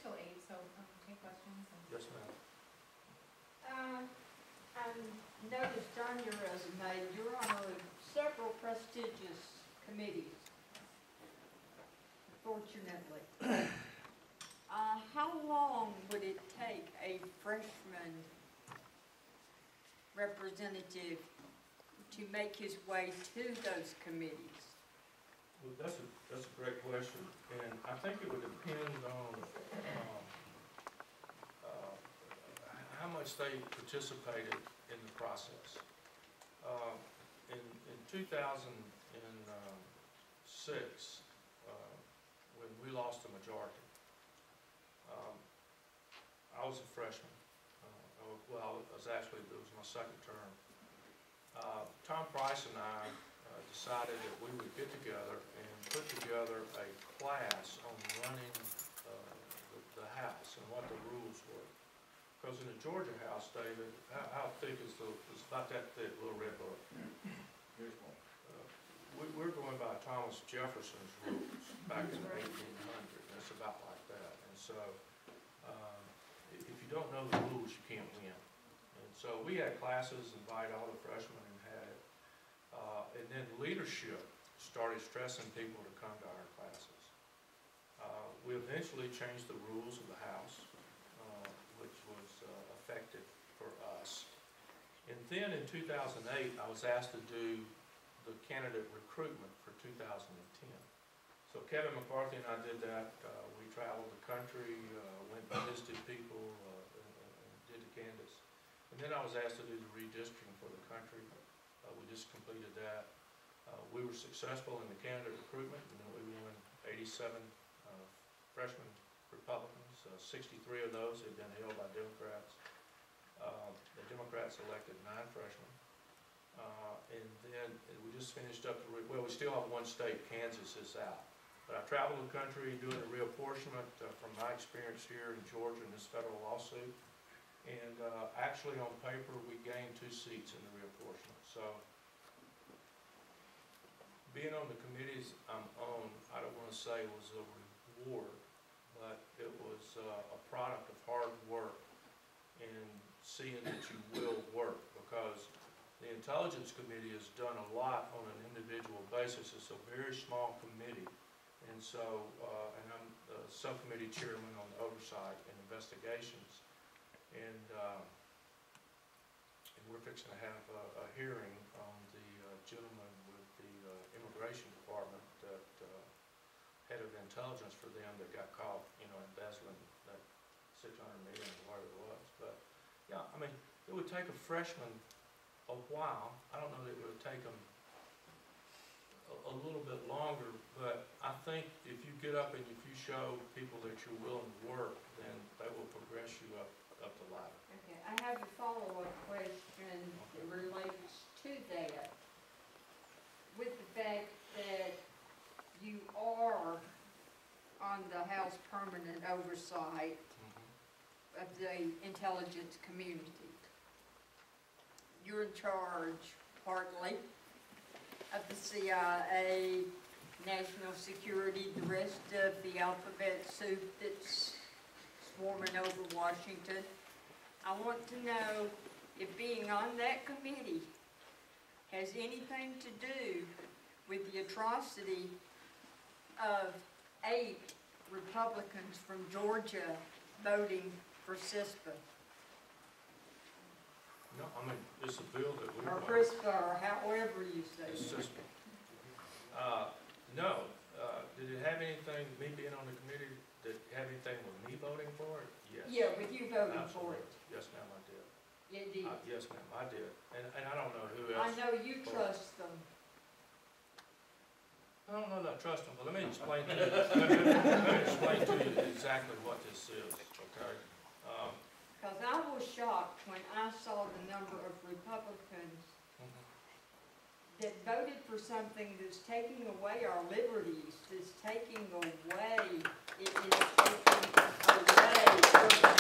till 8, so take questions. Yes, ma'am. I noticed on your resume, you're on several prestigious committees, fortunately. How long would it take a freshman representative to make his way to those committees? Well, that's a great question, and I think it would depend on how much they participated in the process. In 2006, when we lost the majority, I was a freshman. Well, it was my second term. Tom Price and I decided that we would get together and put together a class on running the house and what the rules were. Because in the Georgia House, David, how thick is it's about that thick, little red book. Here's one. We're going by Thomas Jefferson's rules back in 1800. It's about like that. And so, if you don't know the rules, you can't win. And so we had classes, invite all the freshmen and had it. And then leadership started stressing people to come to our classes. We eventually changed the rules of the House, which was effective for us. And then in 2008, I was asked to do the candidate recruitment for 2010. So Kevin McCarthy and I did that. We traveled the country, went and visited people, and did the candidates. And then I was asked to do the redistricting for the country. We just completed that. We were successful in the candidate recruitment, and then we won 87 freshman Republicans. 63 of those had been held by Democrats. The Democrats elected 9 freshmen. And then we just finished up, we still have one state, Kansas is out. But I traveled the country doing a reapportionment from my experience here in Georgia in this federal lawsuit. And actually on paper, we gained 2 seats in the reapportionment. So being on the committees I'm on, I don't want to say was a reward, but it was a product of hard work and seeing that you will work, because the Intelligence Committee has done a lot on an individual basis. It's a very small committee. And so, and I'm the subcommittee chairman on the oversight and investigations. And we're fixing to have a hearing on the gentleman with the Immigration Department that head of intelligence for them that got caught, embezzling that $600 million or whatever it was. But yeah, I mean, it would take a freshman a while. I don't know that it would take them a little bit longer, but I think if you get up and if you show people that you're willing to work, then they will progress you up the ladder. Okay, I have a follow-up question that relates to that. With the fact that you are on the House Permanent Oversight of the intelligence community, you're in charge partly of the CIA, national security, the rest of the alphabet soup that's swarming over Washington. I want to know if being on that committee has anything to do with the atrocity of 8 Republicans from Georgia voting for CISPA. No, I mean, it's a bill that we Or CRISPA, or however you say It's it. just, no. Did it have anything, me being on the committee, did it have anything with me voting for it? Yes. Yeah, with you voting Absolutely. for it. Yes, ma'am, I did. It did. Yes, ma'am, I did. And I don't know who I else. know you trust them. I don't know that I trust them, but let me explain to you. Let me explain to you exactly what this is, okay? Because I was shocked when I saw the number of Republicans that voted for something that's taking away our liberties, that's taking away, it is taking away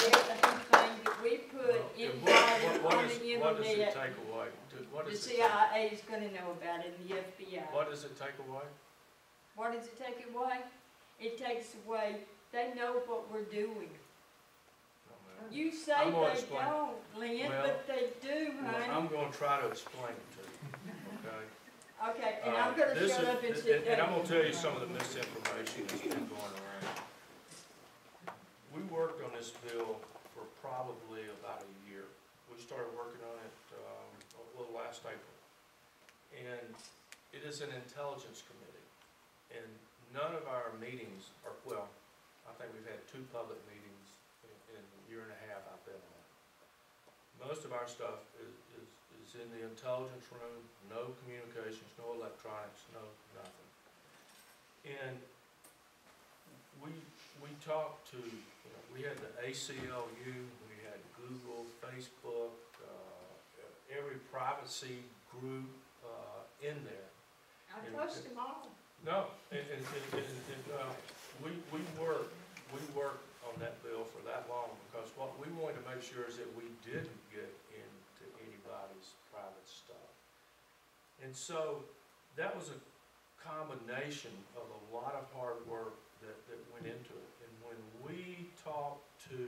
everything that we put in writing on the internet. What does it take away? The CIA is going to know about it, and the FBI. What does it take away? What does it take away? It takes away they know what we're doing. No, ma'am. You say I'm gonna they explain. don't, Lynn, Well, but they do, Well, honey. I'm gonna try to explain it to you, okay? Okay, and I'm gonna This shut is- up and sit And I'm down. gonna tell you some of the misinformation that's been going around. We worked on this bill for probably about a year. We started working on it, a little last April. And it is an intelligence committee. And none of our meetings are, well, I think we've had 2 public meetings in the year and a half I've been on. Most of our stuff is in the intelligence room, no communications, no electronics, no nothing. And we talked to, we had the ACLU, we had Google, Facebook, every privacy group in there. I trust them all. No, we worked on that bill for that long because what we wanted to make sure is that we didn't get into anybody's private stuff. And so that was a combination of a lot of hard work that went into it. And when we talked to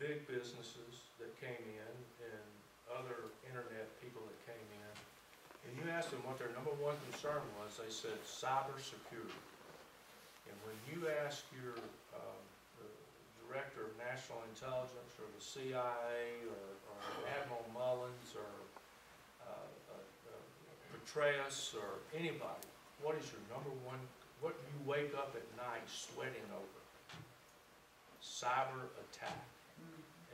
big businesses that came in and other internet people that came in, and you asked them what their number one concern was, they said cybersecurity. And when you ask your the director of national intelligence or the CIA or Admiral Mullins or Petraeus or anybody, what is your number one, what you wake up at night sweating over? Cyber attack.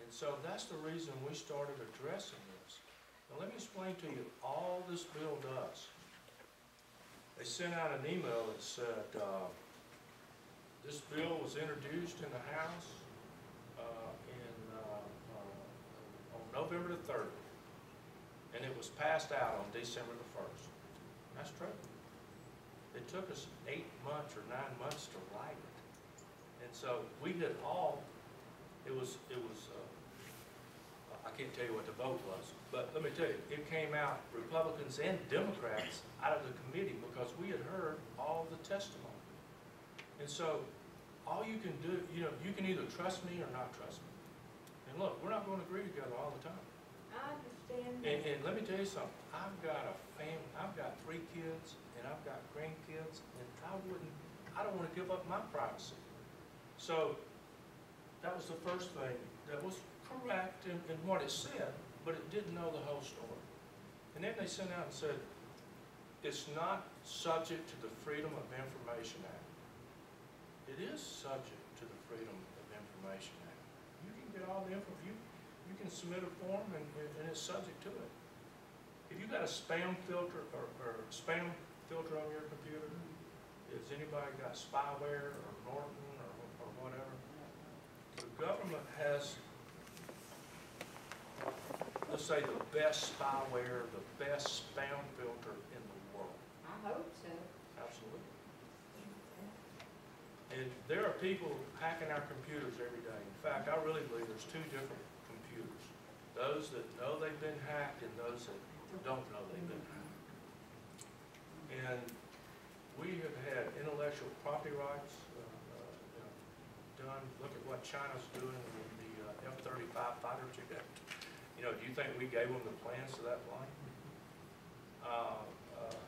And so that's the reason we started addressing this. Now let me explain to you all this bill does. They sent out an email that said, this bill was introduced in the House on November the 30th, and it was passed out on December the 1st. That's true. It took us 8 months or 9 months to write it. And so we did all, it was I can't tell you what the vote was, but let me tell you, it came out, Republicans and Democrats, out of the committee because we had heard all the testimony. And so all you can do, you can either trust me or not trust me. And look, we're not going to agree together all the time. I understand that. And let me tell you something, I've got a family, I've got 3 kids, and I've got grandkids, and I don't want to give up my privacy. So that was the first thing that was correct in what it said, but it didn't know the whole story. And then they sent out and said, it's not subject to the Freedom of Information Act. It is subject to the Freedom of Information Act. You can get all the info, you can submit a form and it's subject to it. If you got a spam filter or spam filter on your computer, has anybody got spyware or Norton or whatever? The government has, let's say, the best spyware, the best spam filter in the world. I hope so. Absolutely. And there are people hacking our computers every day. In fact, I really believe there's 2 different computers. Those that know they've been hacked and those that don't know they've been hacked. And we have had intellectual property rights done. Look at what China's doing with the F-35 fighter jet. Do you think we gave them the plans to that plane?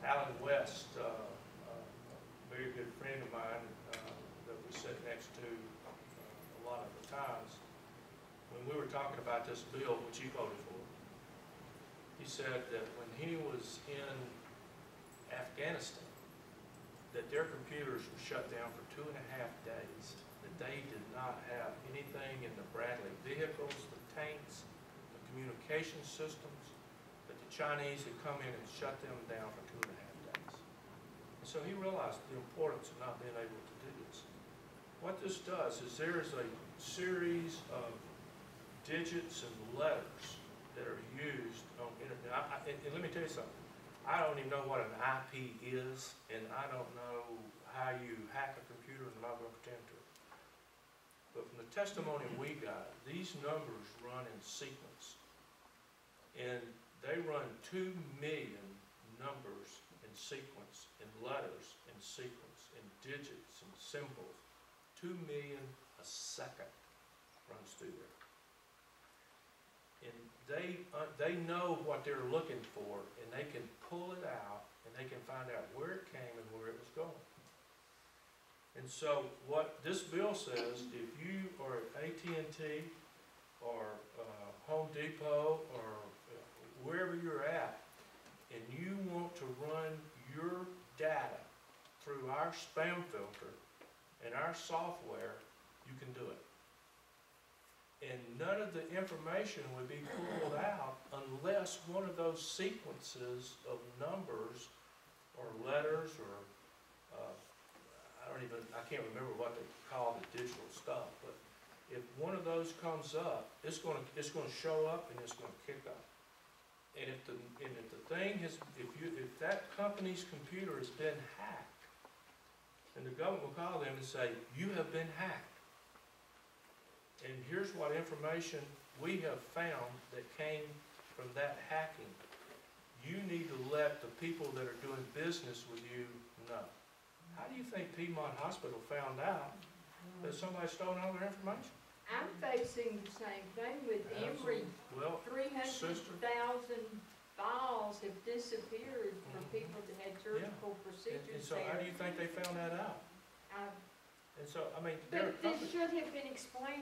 Alan West, a very good friend of mine that we sit next to a lot of the times, when we were talking about this bill, which he voted for, he said that when he was in Afghanistan, that their computers were shut down for 2.5 days, that they did not have anything in the Bradley vehicles, the tanks, the communication systems, that the Chinese had come in and shut them down for 2.5 days. And so he realized the importance of not being able to do this. What this does is there is a series of digits and letters that are used on internet. And let me tell you something. I don't even know what an IP is, and I don't know how you hack a computer, and I'm not going to pretend to. But from the testimony we got, these numbers run in sequence. And they run 2 million numbers in sequence, and letters in sequence, and digits and symbols, 2 million a second runs through there. And they know what they're looking for, and they can pull it out, and they can find out where it came and where it was going. And so what this bill says, if you are at AT&T or Home Depot or wherever you're at, and you want to run your data through our spam filter and our software, you can do it. And none of the information would be pulled out unless one of those sequences of numbers or letters or, I can't remember what they call the digital stuff, but if one of those comes up, it's gonna show up and it's gonna kick up. And if that company's computer has been hacked, and the government will call them and say, you have been hacked. And here's what information we have found that came from that hacking. You need to let the people that are doing business with you know. How do you think Piedmont Hospital found out that somebody stole all their information? I'm facing the same thing with Emory. Well, 300,000 files have disappeared from people that had surgical procedures and so how do you think they found that out? And so, I mean, there are But this should have been explained